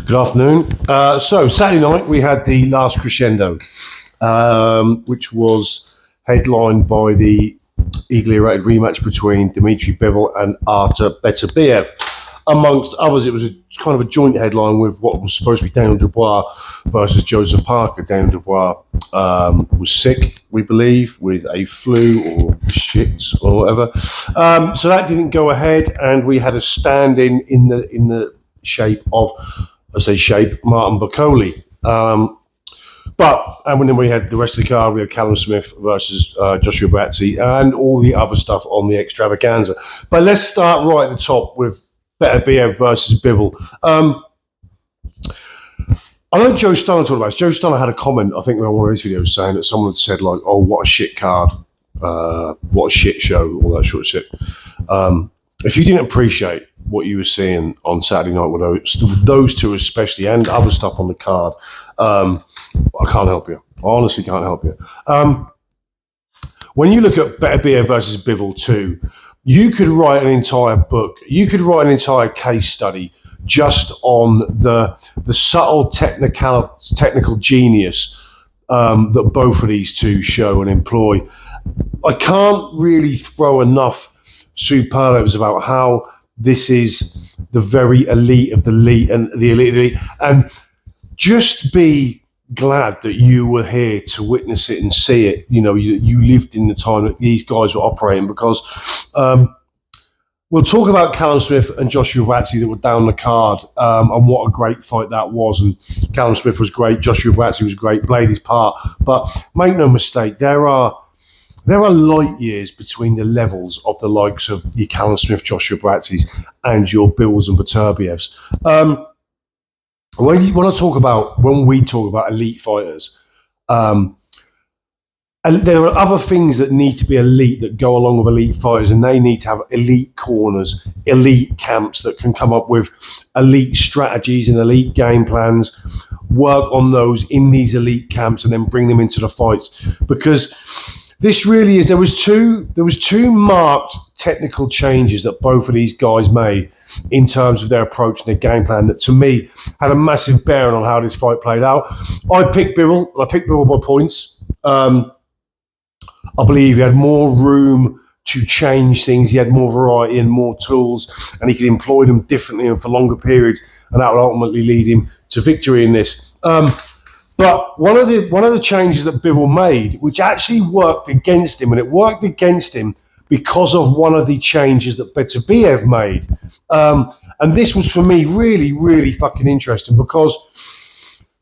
Good afternoon. So Saturday night we had the last crescendo, which was headlined by the eagerly awaited rematch between Dmitry Bivol and Artur Beterbiev. Amongst others, it was kind of a joint headline with what was supposed to be Daniel Dubois versus Joseph Parker. Daniel Dubois was sick, we believe, with a flu or shits or whatever. So that didn't go ahead, and we had a stand-in in the shape of, Martin Bakole. And then we had the rest of the card. We had Callum Smith versus Joshua Buatsi and all the other stuff on the extravaganza. But let's start right at the top with Beterbiev versus Bivol. I know Joe Stunner talked about this. Joe Stunner had a comment, I think, on one of his videos saying that someone had said, like, oh, what a shit card, what a shit show, all that sort of shit. If you didn't appreciate what you were seeing on Saturday night with those two especially, and other stuff on the card, I can't help you. I honestly can't help you. When you look at Beterbiev versus Bivol 2, you could write an entire book. You could write an entire case study just on the subtle technical genius that both of these two show and employ. I can't really throw enough superlatives about how this is the very elite of the elite and the elite of the elite. And just be glad that you were here to witness it and see it. You know, you lived in the time that these guys were operating, because we'll talk about Callum Smith and Joshua Buatsi that were down the card, and what a great fight that was. And Callum Smith was great, Joshua Buatsi was great, played his part. But make no mistake, there are light years between the levels of the likes of your Callum Smith, Joshua Buatsis, and your Bivols and Beterbievs. When we talk about elite fighters, and there are other things that need to be elite that go along with elite fighters, and they need to have elite corners, elite camps that can come up with elite strategies and elite game plans, work on those in these elite camps, and then bring them into the fights. Because this really is, there was two marked technical changes that both of these guys made in terms of their approach and their game plan that, to me, had a massive bearing on how this fight played out. I picked Bivol by points. I believe he had more room to change things. He had more variety and more tools, and he could employ them differently and for longer periods, and that would ultimately lead him to victory in this. But one of the changes that Bivol made, which actually worked against him, and it worked against him because of one of the changes that Beterbiev made. And this was, for me, really, really fucking interesting, because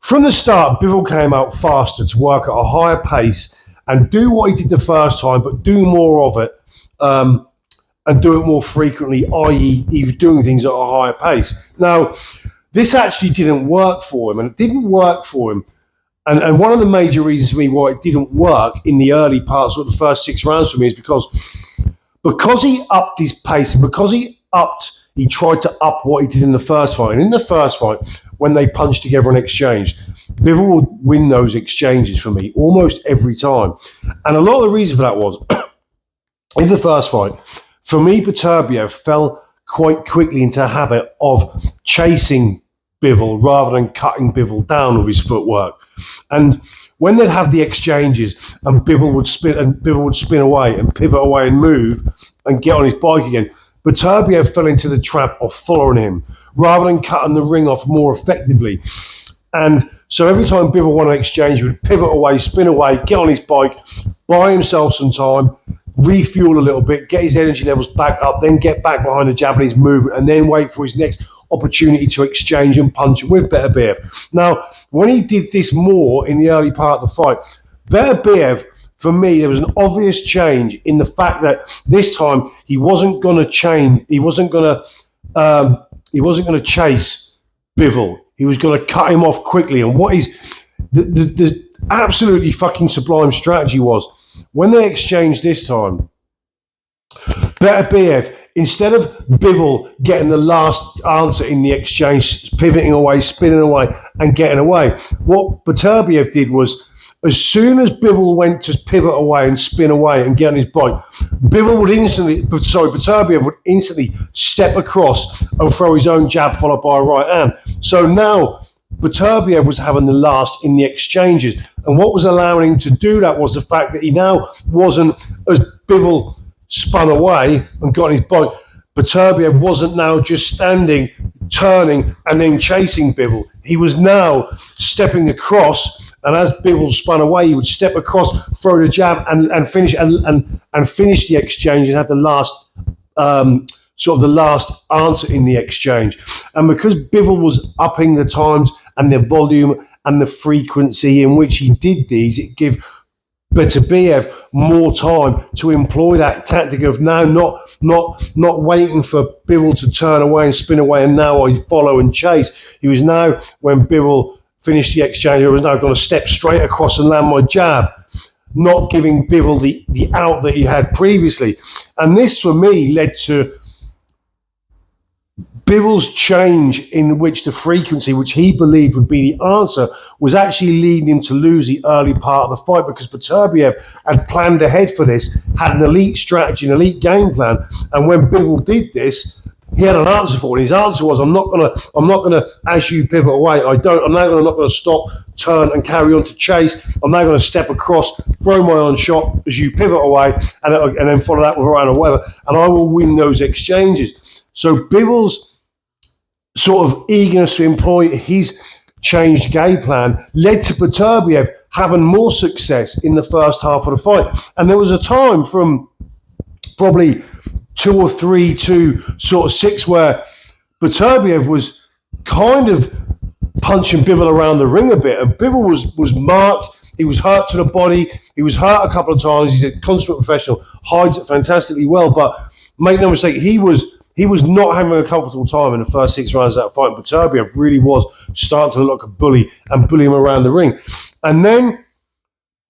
from the start, Bivol came out faster to work at a higher pace and do what he did the first time, but do more of it, and do it more frequently, i.e. he was doing things at a higher pace. Now, this actually didn't work for him, and it didn't work for him. And one of the major reasons for me why it didn't work in the early parts of the first 6 rounds for me is because he upped his pace, and because he tried to up what he did in the first fight. And in the first fight, when they punched together and exchanged, Bivol would win those exchanges for me almost every time. And a lot of the reason for that was, in the first fight, for me, Beterbiev fell quite quickly into a habit of chasing Bivol rather than cutting Bivol down with his footwork. And when they'd have the exchanges and Bivol would spin away and pivot away and move and get on his bike again, Beterbiev fell into the trap of following him rather than cutting the ring off more effectively. And so every time Bivol won an exchange, he would pivot away, spin away, get on his bike, buy himself some time, refuel a little bit, get his energy levels back up, then get back behind the Japanese movement, and then wait for his next opportunity to exchange and punch with Beterbiev. Now, when he did this more in the early part of the fight, Beterbiev, for me, there was an obvious change in the fact that this time he wasn't going to chase Bivol. He was going to cut him off quickly. And what is the absolutely fucking sublime strategy was, when they exchanged this time, Beterbiev, instead of Bivol getting the last answer in the exchange, pivoting away, spinning away, and getting away, what Beterbiev did was as soon as Bivol went to pivot away and spin away and get on his bike, Beterbiev would instantly step across and throw his own jab followed by a right hand. So now Beterbiev was having the last in the exchanges. And what was allowing him to do that was the fact that he now wasn't, as Bivol spun away and got on his bike, Beterbiev wasn't now just standing, turning, and then chasing Bivol. He was now stepping across, and as Bivol spun away, he would step across, throw the jab, and finish the exchange and have the last the last answer in the exchange. And because Bivol was upping the times and the volume and the frequency in which he did these, it gave Beterbiev more time to employ that tactic of now not waiting for Bivol to turn away and spin away and now I follow and chase. He was now, when Bivol finished the exchange, he was now going to step straight across and land my jab, not giving Bivol the out that he had previously. And this for me led to Bivol's change in which the frequency, which he believed would be the answer, was actually leading him to lose the early part of the fight, because Beterbiev had planned ahead for this, had an elite strategy, an elite game plan, and when Bivol did this, he had an answer for it. His answer was, I'm not gonna, as you pivot away, I'm not gonna stop, turn, and carry on to chase. I'm now gonna step across, throw my own shot as you pivot away, and then follow that with a right or whatever, and I will win those exchanges. So Bivol's sort of eagerness to employ his changed game plan led to Beterbiev having more success in the first half of the fight. And there was a time from probably 2 or 3 to sort of 6 where Beterbiev was kind of punching Bivol around the ring a bit, and Bivol was marked. He was hurt to the body. He was hurt a couple of times. He's a consummate professional, hides it fantastically well, but make no mistake, he was not having a comfortable time in the first 6 rounds of that fight. Beterbiev really was starting to look like a bully and bully him around the ring. And then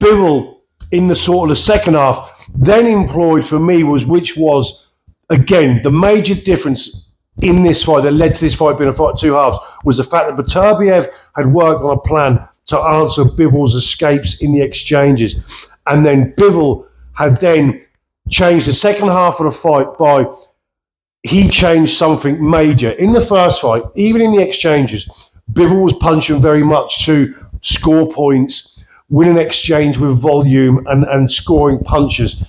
Bivol, in the sort of the second half, then employed for me which was, again, the major difference in this fight that led to this fight being a fight of 2 halves, was the fact that Beterbiev had worked on a plan to answer Bivol's escapes in the exchanges. And then Bivol had then changed the second half of the fight by, he changed something major. In the first fight, even in the exchanges, Bivol was punching very much to score points, win an exchange with volume and scoring punches.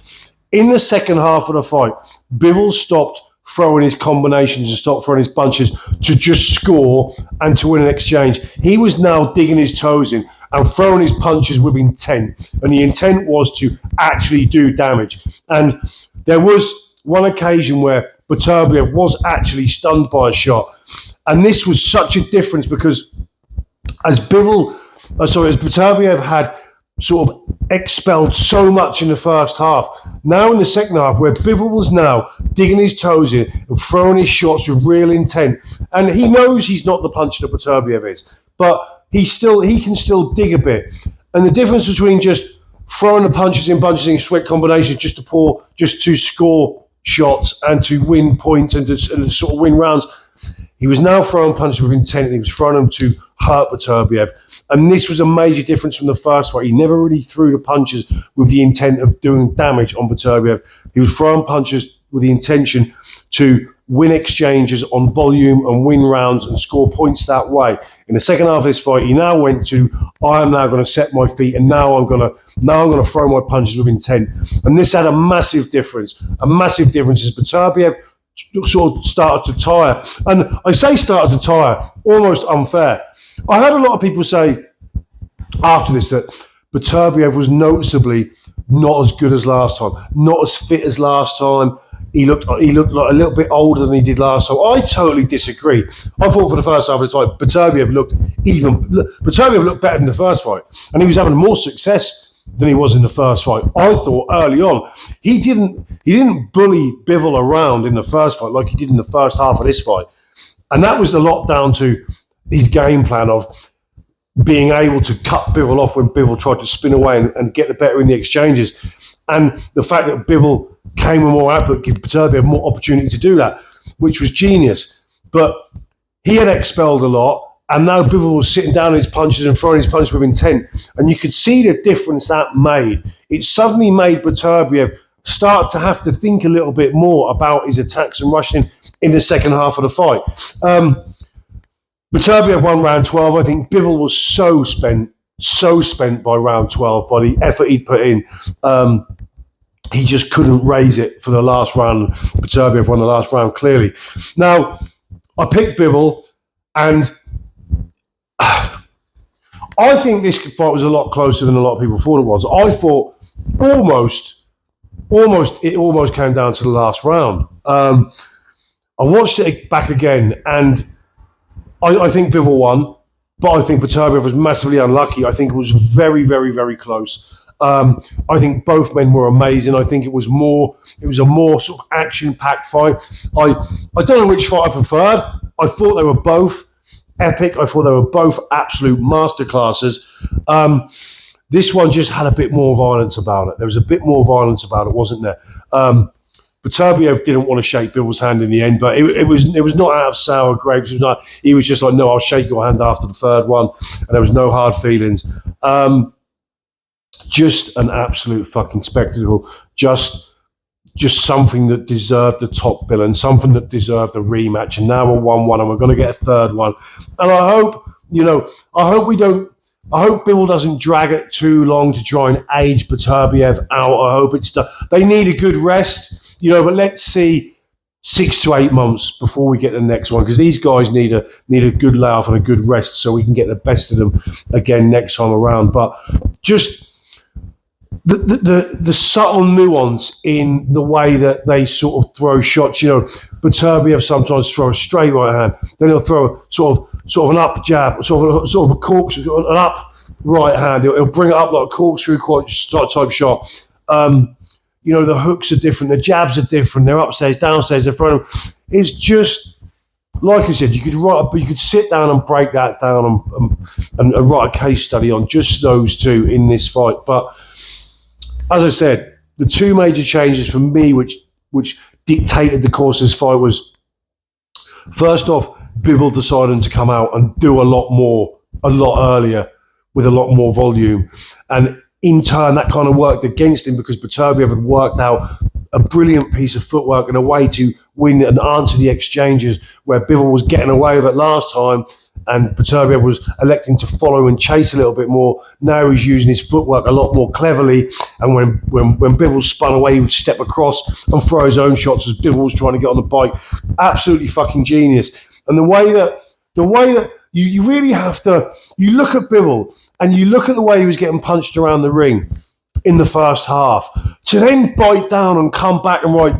In the second half of the fight, Bivol stopped throwing his combinations and stopped throwing his punches to just score and to win an exchange. He was now digging his toes in and throwing his punches with intent. And the intent was to actually do damage. And there was one occasion where Beterbiev was actually stunned by a shot. And this was such a difference because as Beterbiev had sort of expelled so much in the first half, now in the second half, where Bivol was now digging his toes in and throwing his shots with real intent, and he knows he's not the puncher that Beterbiev is, but he can still dig a bit. And the difference between just throwing the punches in sweat combinations just to score shots and to win points and to sort of win rounds, he was now throwing punches with intent, and he was throwing them to hurt Beterbiev. And this was a major difference from the first fight. He never really threw the punches with the intent of doing damage on Beterbiev. He was throwing punches with the intention to win exchanges on volume and win rounds and score points that way. In the second half of this fight, he now went to, I am now going to set my feet and now I'm going to throw my punches with intent. And this had a massive difference. A massive difference as Beterbiev sort of started to tire. And I say started to tire, almost unfair. I heard a lot of people say after this that Beterbiev was noticeably not as good as last time, not as fit as last time. He looked like a little bit older than he did last time. I totally disagree. I thought for the first half of this fight, Beterbiev looked better than the first fight, and he was having more success than he was in the first fight. I thought early on he didn't bully Bivol around in the first fight like he did in the first half of this fight, and that was a lot down to his game plan of being able to cut Bivol off when Bivol tried to spin away and get the better in the exchanges. And the fact that Bivol came with more output gave Beterbiev more opportunity to do that, which was genius. But he had expelled a lot, And now Bivol was sitting down in his punches and throwing his punches with intent. And you could see the difference that made. It suddenly made Beterbiev start to have to think a little bit more about his attacks and rushing in the second half of the fight. Beterbiev won round 12. I think Bivol was so spent by round 12 by the effort he'd put in. He just couldn't raise it for the last round. Beterbiev won the last round clearly. Now, I picked Bivol, and I think this fight was a lot closer than a lot of people thought it was. I thought it almost came down to the last round. I watched it back again, and I think Bivol won, but I think Beterbiev was massively unlucky. I think it was very, very, very close. I think both men were amazing. I think it was a more sort of action-packed fight. I don't know which fight I preferred. I thought they were both epic. I thought they were both absolute masterclasses. This one just had a bit more violence about it. There was a bit more violence about it, wasn't there? Beterbiev didn't want to shake Bivol's hand in the end, but it was not out of sour grapes. He was just like, no, I'll shake your hand after the third one, and there was no hard feelings. Just an absolute fucking spectacle. Just something that deserved the top bill and something that deserved a rematch. And now we're 1-1, and we're going to get a third one. And I hope Bivol doesn't drag it too long to try and age Beterbiev out. I hope it's done. They need a good rest, but let's see 6 to 8 months before we get the next one, because these guys need a good layoff and a good rest so we can get the best of them again next time around. But just the subtle nuance in the way that they sort of throw shots. Beterbiev sometimes throw a straight right hand, then he'll throw sort of an up jab, sort of a corkscrew, an up right hand. He'll bring it up like a corkscrew type shot. The hooks are different, the jabs are different. They're upstairs, downstairs, in front of them. It's just like I said. You could sit down and break that down and write a case study on just those two in this fight, but. As I said, the two major changes for me which dictated the course of this fight was, first off, Bivol deciding to come out and do a lot earlier with a lot more volume. And in turn, that kind of worked against him because Beterbiev had worked out a brilliant piece of footwork and a way to win and answer the exchanges where Bivol was getting away with it last time. And Beterbiev was electing to follow and chase a little bit more. Now he's using his footwork a lot more cleverly. And when Bivol spun away, he would step across and throw his own shots as Bivol was trying to get on the bike. Absolutely fucking genius. And the way that you really have to, you look at Bivol and you look at the way he was getting punched around the ring in the first half, to then bite down and come back and right,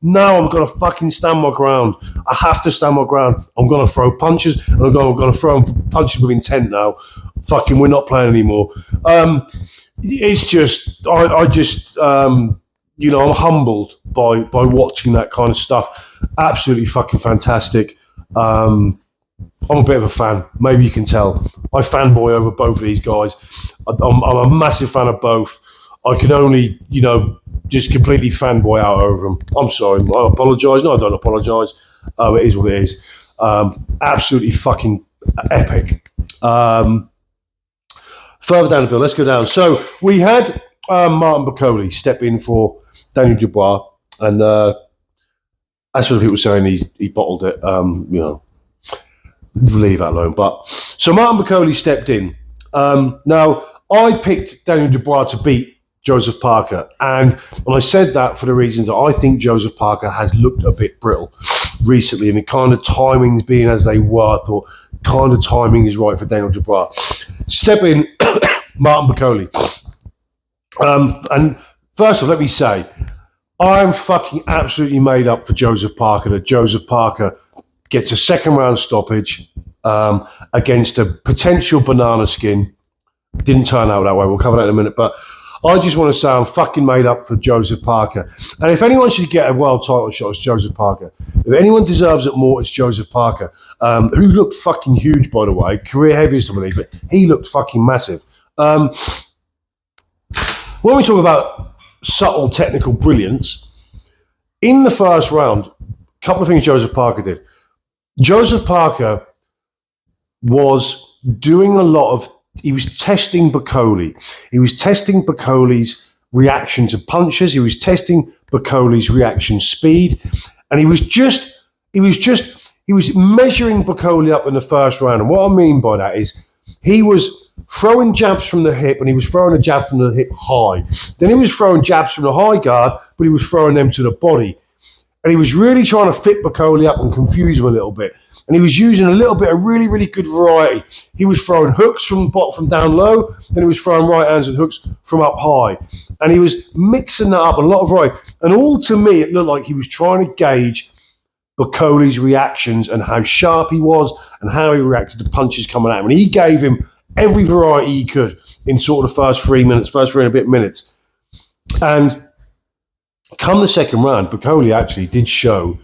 now I'm going to fucking stand my ground. I have to stand my ground. I'm going to throw punches, and I'm going to throw punches with intent now. Fucking, we're not playing anymore. It's just, I'm humbled by watching that kind of stuff. Absolutely fucking fantastic. I'm a bit of a fan. Maybe you can tell. I fanboy over both of these guys. I'm a massive fan of both. I can only, just completely fanboy out over them. I'm sorry. I apologise. No, I don't apologise. It is what it is. Absolutely fucking epic. Further down the bill, let's go down. So we had Martin Bakole step in for Daniel Dubois. And as for the people saying he bottled it, leave that alone. But so Martin Bakole stepped in. Now, I picked Daniel Dubois to beat Joseph Parker, and I said that for the reasons that I think Joseph Parker has looked a bit brittle recently, and the kind of timings being as they were, I thought kind of timing is right for Daniel Dubois. Step in, Martin Bakole. And first off, let me say, I'm fucking absolutely made up for Joseph Parker, that Joseph Parker gets a second round stoppage against a potential banana skin. Didn't turn out that way. We'll cover that in a minute. But I just want to say I'm fucking made up for Joseph Parker. And if anyone should get a world title shot, it's Joseph Parker. If anyone deserves it more, it's Joseph Parker, who looked fucking huge, by the way. Career heaviest, I believe, but he looked fucking massive. When we talk about subtle technical brilliance, in the first round, a couple of things Joseph Parker did. Joseph Parker was doing a lot of, he was testing Bakole. He was testing Bakole's reaction to punches. He was testing Bakole's reaction speed. And he was measuring Bakole up in the first round. And what I mean by that is he was throwing jabs from the hip, and he was throwing a jab from the hip high. Then he was throwing jabs from the high guard, but he was throwing them to the body. And he was really trying to fit Bakole up and confuse him a little bit. And he was using a little bit of really, really good variety. He was throwing hooks from down low, then he was throwing right hands and hooks from up high. And he was mixing that up, a lot of variety. And all to me, it looked like he was trying to gauge Bakole's reactions and how sharp he was and how he reacted to punches coming at him. And he gave him every variety he could in sort of the first 3 and a bit minutes. And come the second round, Bakole actually did show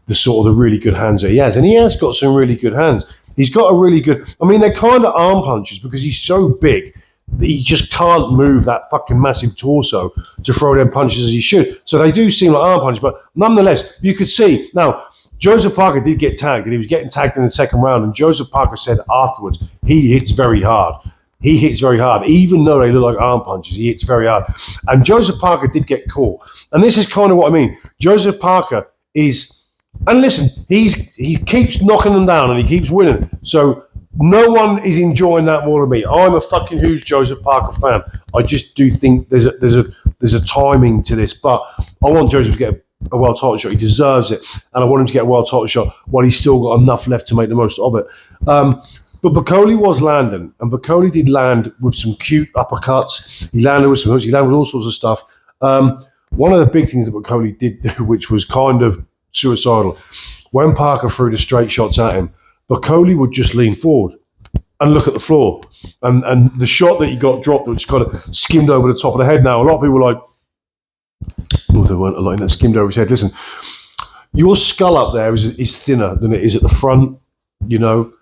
the really good hands that he has. And he has got some really good hands. He's got a really good, I mean, they're kind of arm punches because he's so big that he just can't move that fucking massive torso to throw them punches as he should. So they do seem like arm punches, but nonetheless, you could see. Now, Joseph Parker did get tagged, and he was getting tagged in the second round, and Joseph Parker said afterwards, he hits very hard. He hits very hard. Even though they look like arm punches, he hits very hard. And Joseph Parker did get caught. And this is kind of what I mean. Joseph Parker is, and listen, he keeps knocking them down and he keeps winning. So no one is enjoying that more than me. I'm a fucking huge Joseph Parker fan. I just do think there's a timing to this. But I want Joseph to get a world title shot. He deserves it. And I want him to get a world title shot while he's still got enough left to make the most of it. But Bakole was landing, and Bakole did land with some cute uppercuts. He landed with some hooks. He landed with all sorts of stuff. One of the big things that Bakole did do, which was kind of suicidal, when Parker threw the straight shots at him, Bakole would just lean forward and look at the floor. And the shot that he got dropped, which kind of skimmed over the top of the head. Now, a lot of people were like, oh, there weren't a lot that skimmed over his head. Listen, your skull up there is thinner than it is at the front, you know.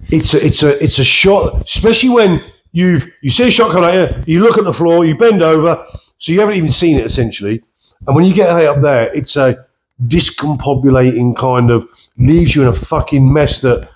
It's a shot, especially when you see a shot coming at you, you look at the floor, you bend over, so you haven't even seen it essentially. And when you get up there, it's a discombobulating kind of, leaves you in a fucking mess that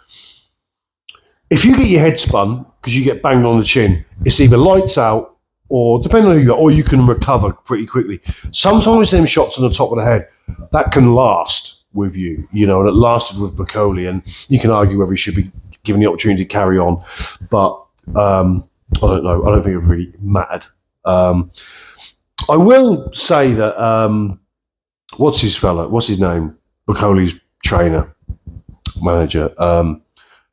if you get your head spun because you get banged on the chin, it's either lights out or, depending on who you are, or you can recover pretty quickly. Sometimes them shots on the top of the head, that can last with you, you know, and it lasted with Bakole, and you can argue whether he should be given the opportunity to carry on, but I don't know. I don't think it really mattered. I will say that what's his name? Bakole's trainer, manager,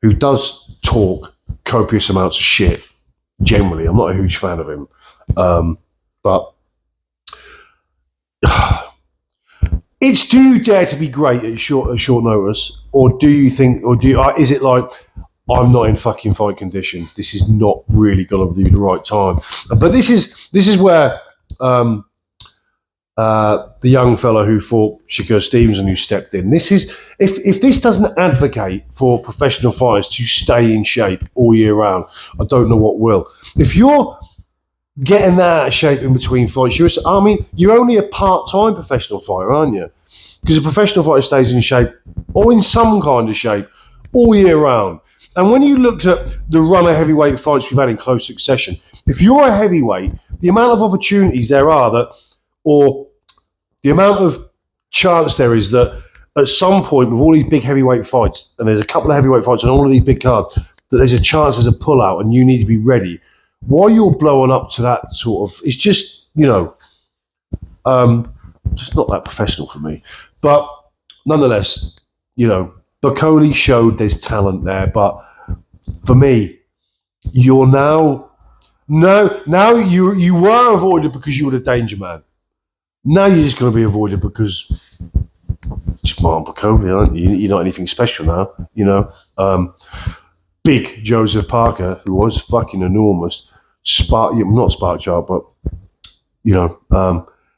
who does talk copious amounts of shit. Generally, I'm not a huge fan of him, but it's, do you dare to be great at short notice, or do you think, or is it like, I'm not in fucking fight condition, this is not really going to be the right time? But this is where the young fellow who fought Shakur Stevenson, who stepped in, this is, if this doesn't advocate for professional fighters to stay in shape all year round, I don't know what will. If you're getting that out of shape in between fights, you're only a part-time professional fighter, aren't you? Because a professional fighter stays in shape, or in some kind of shape, all year round. And when you looked at the run of heavyweight fights we've had in close succession, if you're a heavyweight, the amount of opportunities there are that, or the amount of chance there is that at some point with all these big heavyweight fights, and there's a couple of heavyweight fights on all of these big cards, that there's a chance there's a pull-out and you need to be ready. While you're blowing up to that sort of, it's just, you know, just not that professional for me. But nonetheless, you know, Bakole showed there's talent there, but for me, you're now you were avoided because you were the danger man. Now you're just going to be avoided because it's Martin Bakole, aren't you? You're not anything special now, you know. Big Joseph Parker, who was fucking enormous, not spark chart, but, you know,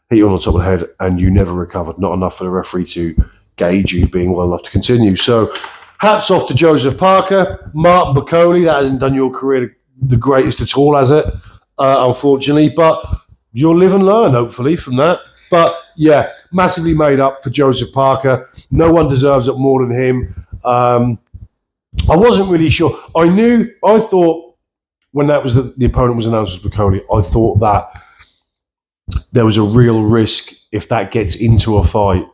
hit you on the top of the head and you never recovered. Not enough for the referee to gauge you being well enough to continue. So hats off to Joseph Parker. Martin Bakole, that hasn't done your career the greatest at all, has it? Unfortunately, but you'll live and learn, hopefully, from that. But yeah, massively made up for Joseph Parker. No one deserves it more than him. I wasn't really sure. I thought when that was the opponent was announced as Bacoli, I thought that there was a real risk if that gets into a fight,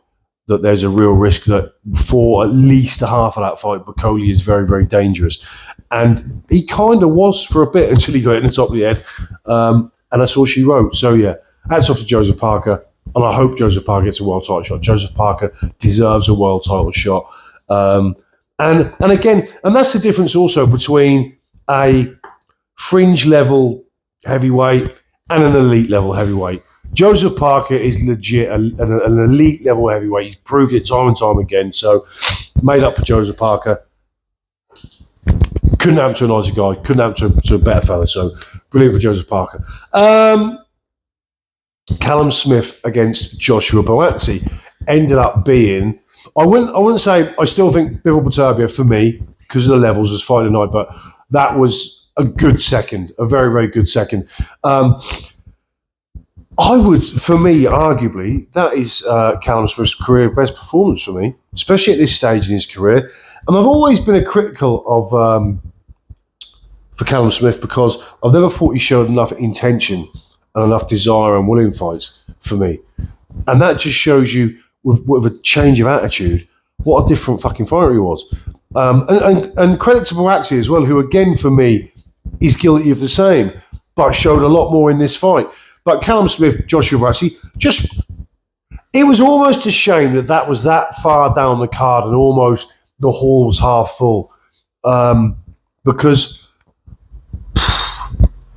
that there's a real risk that for at least a half of that fight, Bacoli is very, very dangerous. And he kind of was for a bit until he got hit in the top of the head. And that's all she wrote. So, yeah, hats off to Joseph Parker. And I hope Joseph Parker gets a world title shot. Joseph Parker deserves a world title shot. And again, and that's the difference also between a fringe level heavyweight and an elite level heavyweight. Joseph Parker is legit an elite level heavyweight. He's proved it time and time again. So, made up for Joseph Parker. Couldn't happen to a nicer guy. Couldn't happen to a better fella. So, brilliant for Joseph Parker. Callum Smith against Joshua Buatsi ended up being. I wouldn't say. I still think Bivol Beterbiev for me because of the levels was fight of the night, but that was a good second, a very, very good second. I would, for me, arguably, that is Callum Smith's career best performance for me, especially at this stage in his career. And I've always been a critical of for Callum Smith because I've never thought he showed enough intention and enough desire and will in fights for me. And that just shows you, with a change of attitude, what a different fucking fighter he was. And credit to Buatsi as well, who again, for me, is guilty of the same, but showed a lot more in this fight. But Callum Smith, Joshua Buatsi, it was almost a shame that was that far down the card and almost the hall was half full. Because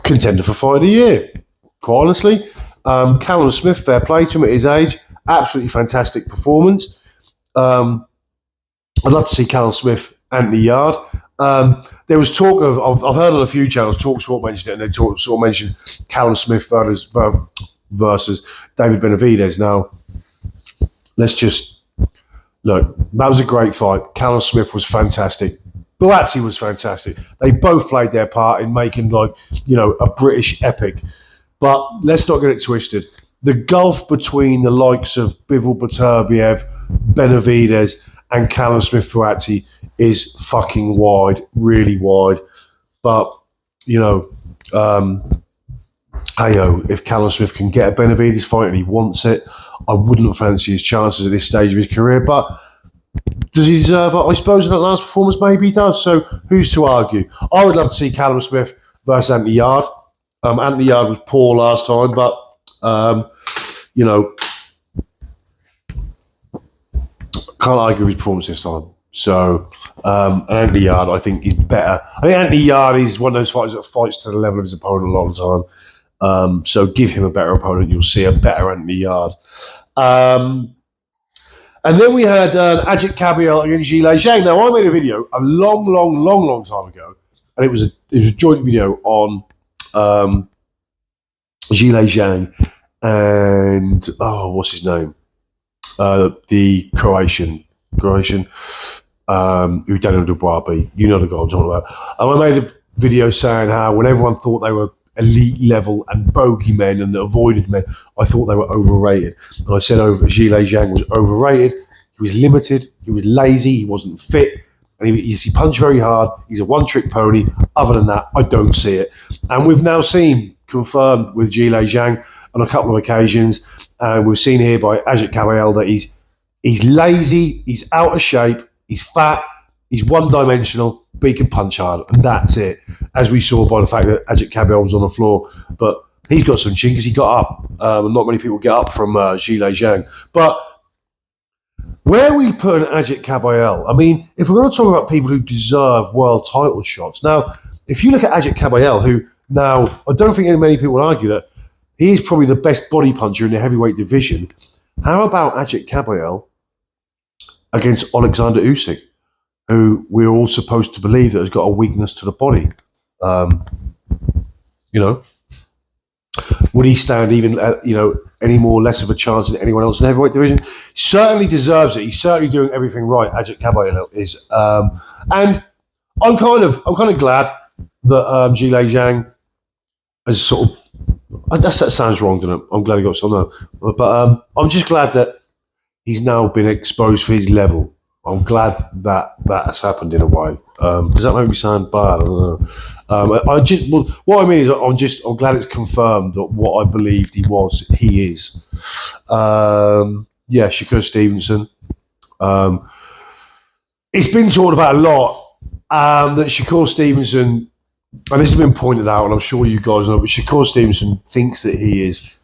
contender for fight of the year, quite honestly. Callum Smith, fair play to him at his age, absolutely fantastic performance. I'd love to see Callum Smith, Anthony Yard. There was talk of I've heard on a few channels, TalkSport mentioned it, and they sort of mentioned Callum Smith versus David Benavidez. Now, let's just look. That was a great fight. Callum Smith was fantastic. Buatsi was fantastic. They both played their part in making a British epic. But let's not get it twisted. The gulf between the likes of Bivol Beterbiev, Benavidez, and Callum Smith Buatsi is fucking wide, really wide. But, if Callum Smith can get a Benavidez fight and he wants it, I wouldn't fancy his chances at this stage of his career. But does he deserve it? I suppose in that last performance, maybe he does. So who's to argue? I would love to see Callum Smith versus Anthony Yard. Anthony Yard was poor last time, but, can't argue his performance this time. So, Anthony Yard, I think, is better. I think Anthony Yard is one of those fighters that fights to the level of his opponent a lot of the time. So give him a better opponent, you'll see a better Anthony Yard. And then we had Ajit Kabayel against Zhilei Zhang. Now, I made a video a long time ago, and it was a joint video on Zhilei Zhang and what's his name? The Croatian who Daniel Dubois beat. You know the guy I'm talking about. And I made a video saying how when everyone thought they were elite level and bogey men and avoided men, I thought they were overrated. And I said Zhilei Zhang was overrated. He was limited. He was lazy. He wasn't fit. And he punched very hard. He's a one-trick pony. Other than that, I don't see it. And we've now seen confirmed with Zhilei Zhang on a couple of occasions. And we've seen here by Ajit Kabayel that he's lazy, he's out of shape, he's fat, he's one-dimensional, but he can punch hard, and that's it. As we saw by the fact that Ajit Kabayel was on the floor, but he's got some chin because he got up. Not many people get up from Zhilei Zhang. But where are we putting Ajit Kabayel? I mean, if we're going to talk about people who deserve world title shots, now, if you look at Ajit Kabayel, who now, I don't think many people would argue that he is probably the best body puncher in the heavyweight division. How about Ajit Kabayel against Alexander Usyk, who we're all supposed to believe that has got a weakness to the body? Would he stand even, any more less of a chance than anyone else in the heavyweight division? He certainly deserves it. He's certainly doing everything right. Ajit Kabayel is, and I'm kind of glad that Zhilei Zhang has sort of. That sounds wrong, doesn't it? I'm glad he got some, no. But I'm just glad that he's now been exposed for his level. I'm glad that has happened in a way. Does that make me sound bad? I don't know. What I mean is, I'm glad it's confirmed that what I believed he is. Shakur Stevenson. It's been talked about a lot that Shakur Stevenson, and this has been pointed out, and I'm sure you guys know, but Shakur Stevenson thinks that he is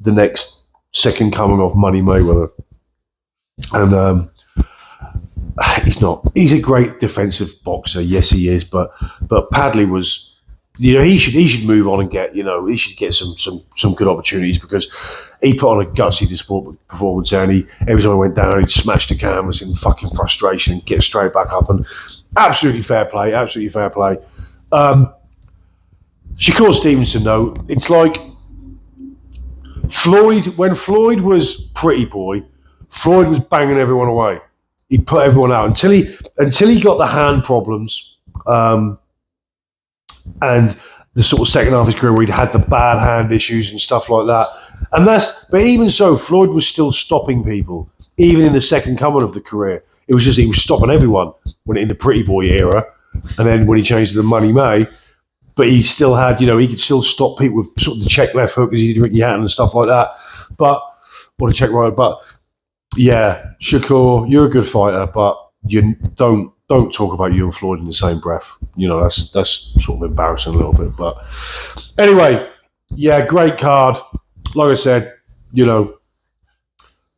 the next second coming of Money Mayweather, and he's not. He's a great defensive boxer, yes, he is, but Padley was, he should move on and get, he should get some good opportunities, because he put on a gutsy performance there, and every time he went down, he'd smash the canvas in fucking frustration and get straight back up, and absolutely fair play. Shakur Stevenson, though, it's like when Floyd was pretty boy, Floyd was banging everyone away. He put everyone out until he got the hand problems, and the sort of second half of his career where he'd had the bad hand issues and stuff like that. But even so, Floyd was still stopping people, even in the second coming of the career. It was just he was stopping everyone when in the Pretty Boy era, and then when he changed to the Money May. But he still had, he could still stop people with sort of the check left hook as he did Ricky Hatton and stuff like that. Or the check right. But yeah, Shakur, you're a good fighter, but you don't talk about you and Floyd in the same breath. That's sort of embarrassing a little bit. But anyway, yeah, great card. Like I said, Beterbiev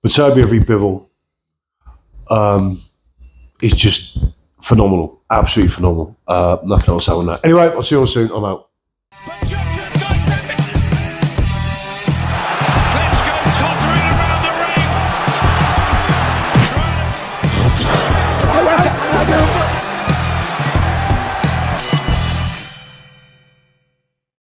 v Bivol is just phenomenal. Absolutely phenomenal. Nothing else on that. Anyway, I'll see you all soon. I'm out.